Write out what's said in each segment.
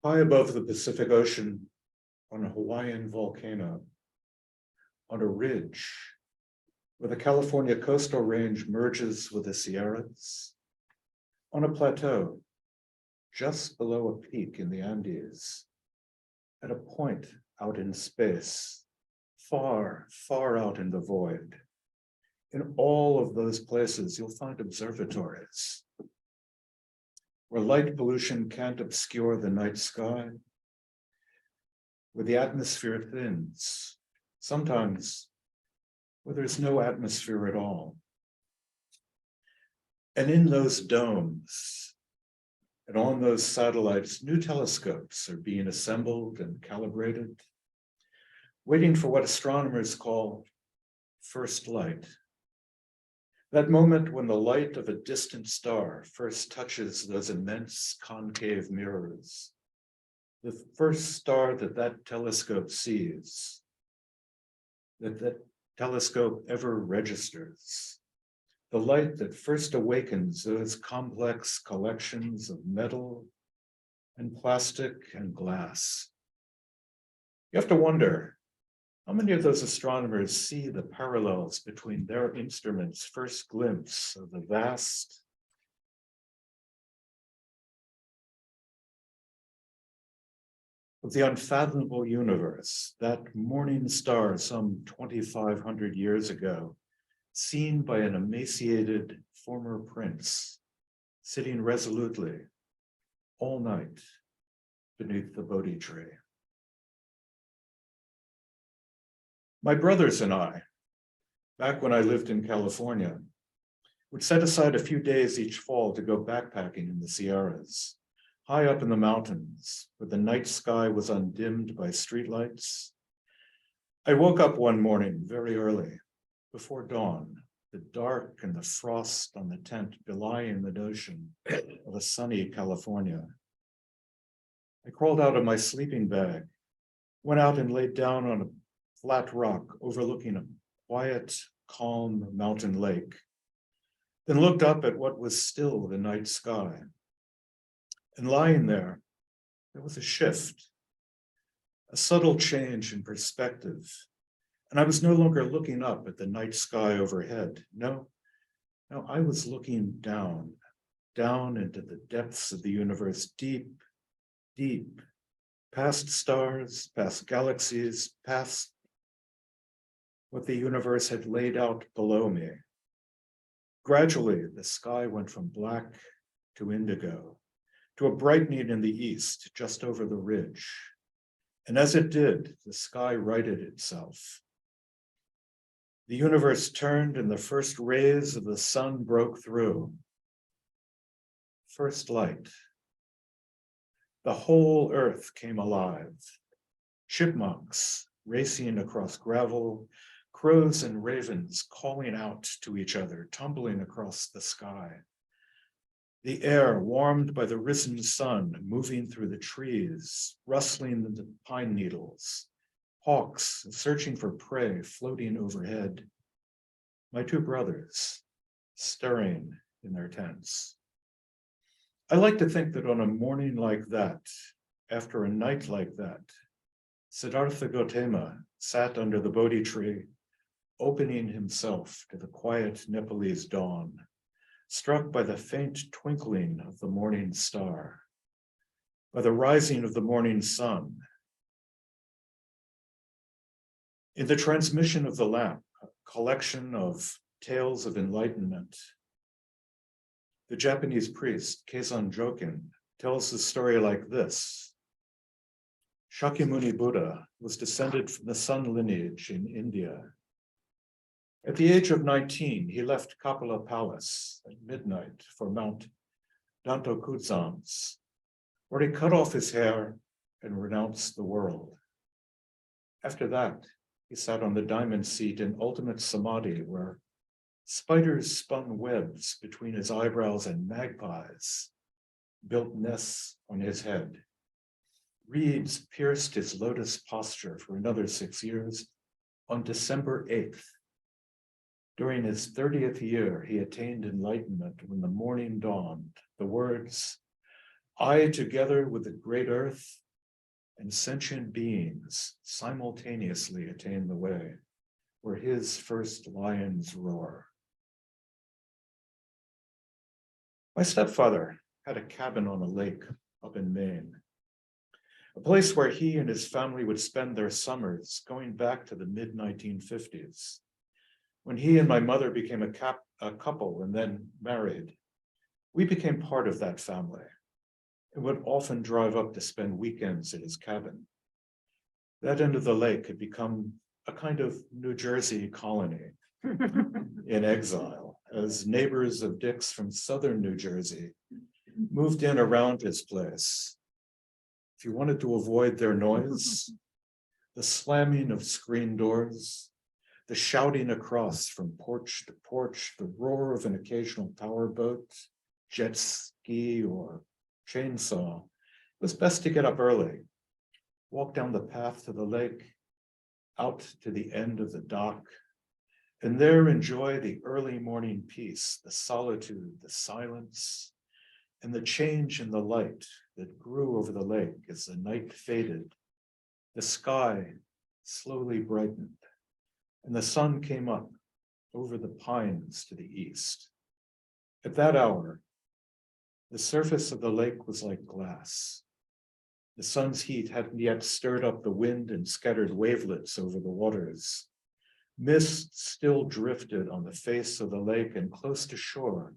High above the Pacific Ocean, on a Hawaiian volcano, on a ridge where the California coastal range merges with the Sierras, on a plateau just below a peak in the Andes, at a point out in space, far, far out in the void. In all of those places, you'll find observatories where light pollution can't obscure the night sky, where the atmosphere thins, sometimes where there's no atmosphere at all. And in those domes and on those satellites, new telescopes are being assembled and calibrated, waiting for what astronomers call first light. That moment when the light of a distant star first touches those immense concave mirrors, the first star that telescope sees, that telescope ever registers, the light that first awakens those complex collections of metal and plastic and glass. You have to wonder, how many of those astronomers see the parallels between their instruments' first glimpse of the vast of the unfathomable universe, that morning star some 2,500 years ago, seen by an emaciated former prince, sitting resolutely all night beneath the Bodhi tree. My brothers and I, back when I lived in California, would set aside a few days each fall to go backpacking in the Sierras, high up in the mountains, where the night sky was undimmed by streetlights. I woke up one morning very early, before dawn, the dark and the frost on the tent belying the notion of a sunny California. I crawled out of my sleeping bag, went out and laid down on a flat rock overlooking a quiet, calm mountain lake, then looked up at what was still the night sky. And lying there was a shift, a subtle change in perspective. And I was no longer looking up at the night sky overhead. No, I was looking down into the depths of the universe, deep, deep, past stars, past galaxies, past what the universe had laid out below me. Gradually, the sky went from black to indigo, to a brightening in the east, just over the ridge. And as it did, the sky righted itself. The universe turned and the first rays of the sun broke through. First light. The whole earth came alive. Chipmunks racing across gravel, crows and ravens calling out to each other, tumbling across the sky. The air warmed by the risen sun moving through the trees, rustling the pine needles, hawks searching for prey floating overhead. My two brothers stirring in their tents. I like to think that on a morning like that, after a night like that, Siddhartha Gautama sat under the Bodhi tree, opening himself to the quiet Nepalese dawn, struck by the faint twinkling of the morning star, by the rising of the morning sun. In the transmission of the lamp, a collection of tales of enlightenment, the Japanese priest, Keizan Jokin, tells the story like this. Shakyamuni Buddha was descended from the sun lineage in India. At the age of 19, he left Kapila Palace at midnight for Mount Dantokudzams, where he cut off his hair and renounced the world. After that, he sat on the diamond seat in ultimate samadhi, where spiders spun webs between his eyebrows and magpies built nests on his head. Reeds pierced his lotus posture for another 6 years. On December 8th, during his 30th year, he attained enlightenment when the morning dawned. The words, I, together with the great earth and sentient beings, simultaneously attain the way where his first lions roar. My stepfather had a cabin on a lake up in Maine, a place where he and his family would spend their summers going back to the mid-1950s, when he and my mother became a couple and then married. We became part of that family and would often drive up to spend weekends at his cabin. That end of the lake had become a kind of New Jersey colony in exile, as neighbors of Dick's from southern New Jersey moved in around his place. If you wanted to avoid their noise, the slamming of screen doors, the shouting across from porch to porch, the roar of an occasional powerboat, jet ski, or chainsaw, it was best to get up early, walk down the path to the lake, out to the end of the dock, and there enjoy the early morning peace, the solitude, the silence, and the change in the light that grew over the lake as the night faded. The sky slowly brightened, and the sun came up over the pines to the east. At that hour, the surface of the lake was like glass. The sun's heat hadn't yet stirred up the wind and scattered wavelets over the waters. Mist still drifted on the face of the lake, and close to shore,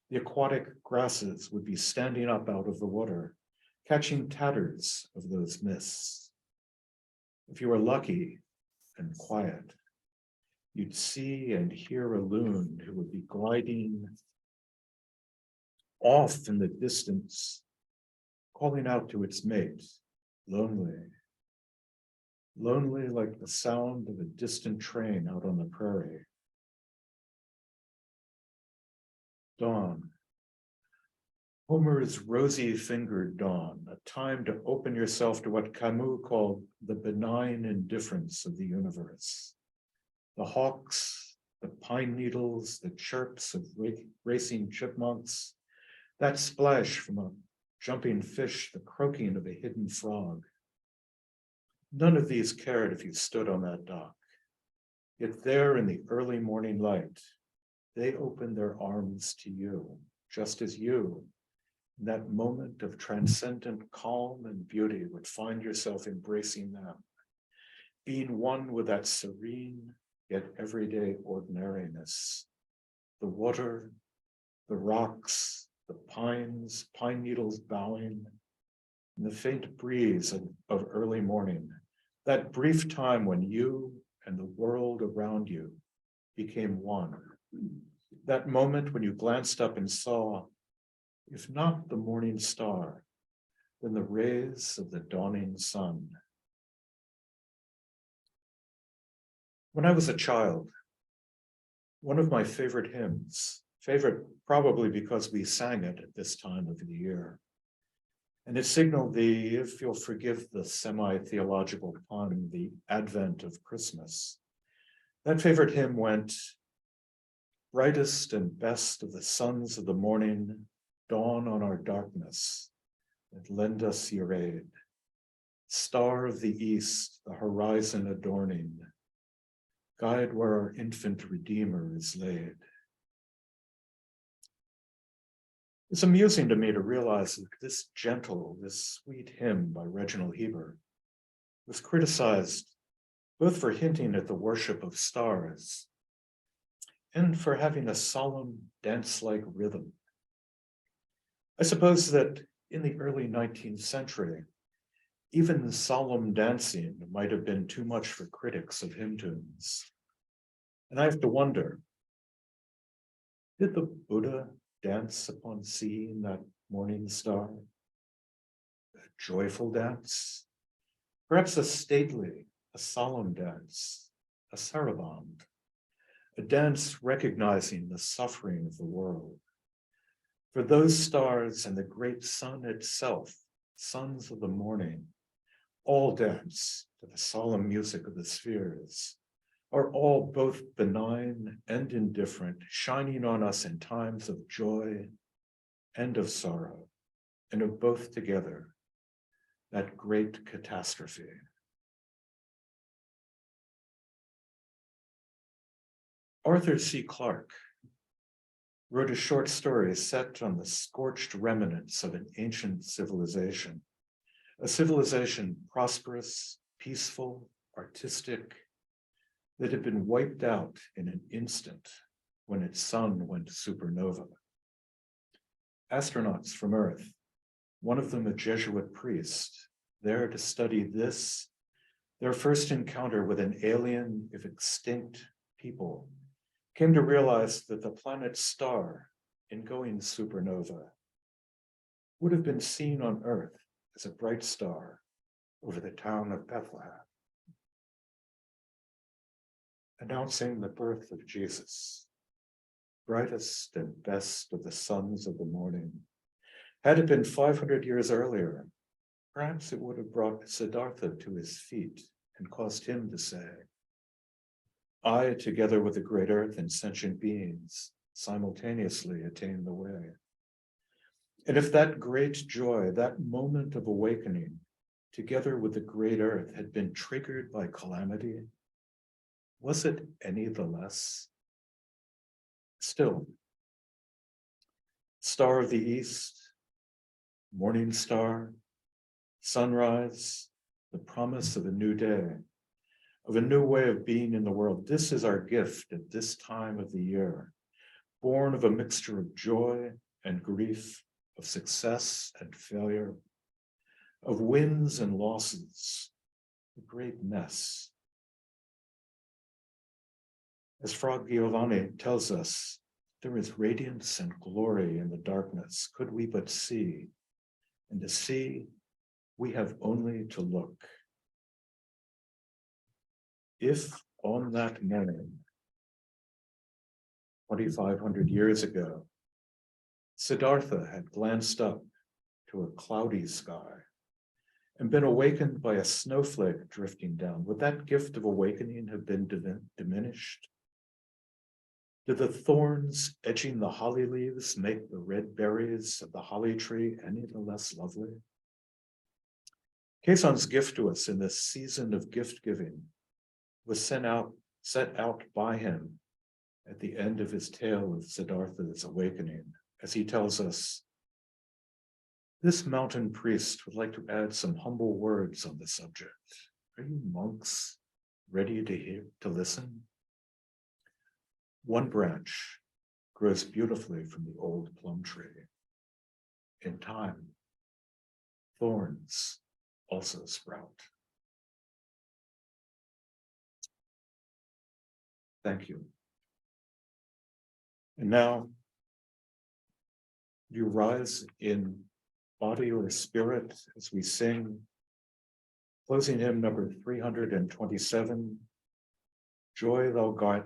the aquatic grasses would be standing up out of the water, catching tatters of those mists. If you were lucky and quiet, you'd see and hear a loon who would be gliding off in the distance, calling out to its mate, lonely. Lonely like the sound of a distant train out on the prairie. Dawn. Homer's rosy-fingered dawn, a time to open yourself to what Camus called the benign indifference of the universe. The hawks, the pine needles, the chirps of racing chipmunks, that splash from a jumping fish, the croaking of a hidden frog. None of these cared if you stood on that dock. Yet there in the early morning light, they opened their arms to you, just as you, in that moment of transcendent calm and beauty, would find yourself embracing them, being one with that serene yet everyday ordinariness. The water, the rocks, the pines, pine needles bowing, and the faint breeze of early morning, that brief time when you and the world around you became one. That moment when you glanced up and saw, if not the morning star, then the rays of the dawning sun. When I was a child, one of my favorite hymns, favorite probably because we sang it at this time of the year, and it signaled the, if you'll forgive the semi-theological pun, the advent of Christmas. That favorite hymn went, brightest and best of the sons of the morning, dawn on our darkness, and lend us your aid. Star of the east, the horizon adorning, guide where our infant Redeemer is laid. It's amusing to me to realize that this gentle, this sweet hymn by Reginald Heber was criticized both for hinting at the worship of stars and for having a solemn dance-like rhythm. I suppose that in the early 19th century, even solemn dancing might have been too much for critics of hymn tunes. And I have to wonder, did the Buddha dance upon seeing that morning star? A joyful dance? Perhaps a stately, a solemn dance, a saraband, a dance recognizing the suffering of the world. For those stars and the great sun itself, sons of the morning, all dance to the solemn music of the spheres, are all both benign and indifferent, shining on us in times of joy and of sorrow. and of both together, that great catastrophe. Arthur C. Clarke wrote a short story set on the scorched remnants of an ancient civilization, a civilization prosperous, peaceful, artistic, that had been wiped out in an instant when its sun went supernova. Astronauts from Earth, one of them a Jesuit priest, there to study this, their first encounter with an alien, if extinct, people, came to realize that the planet's star, in going supernova, would have been seen on Earth as a bright star over the town of Bethlehem, announcing the birth of Jesus, brightest and best of the sons of the morning. Had it been 500 years earlier, perhaps it would have brought Siddhartha to his feet and caused him to say, I, together with the great earth and sentient beings, simultaneously attain the way. And if that great joy, that moment of awakening, together with the great earth, had been triggered by calamity, was it any the less? Still, star of the east, morning star, sunrise, the promise of a new day, of a new way of being in the world. This is our gift at this time of the year, born of a mixture of joy and grief, of success and failure, of wins and losses, a great mess. As Fra Giovanni tells us, there is radiance and glory in the darkness, could we but see, and to see, we have only to look. If on that morning, 2,500 years ago, Siddhartha had glanced up to a cloudy sky and been awakened by a snowflake drifting down, would that gift of awakening have been diminished? Did the thorns edging the holly leaves make the red berries of the holly tree any the less lovely? Keison's gift to us in this season of gift giving was set out by him at the end of his tale of Siddhartha's awakening, as he tells us, this mountain priest would like to add some humble words on the subject. Are you monks ready to hear, to listen? One branch grows beautifully from the old plum tree. In time, thorns also sprout. Thank you. And now, you rise in body or spirit as we sing closing hymn number 327, Joy Thou God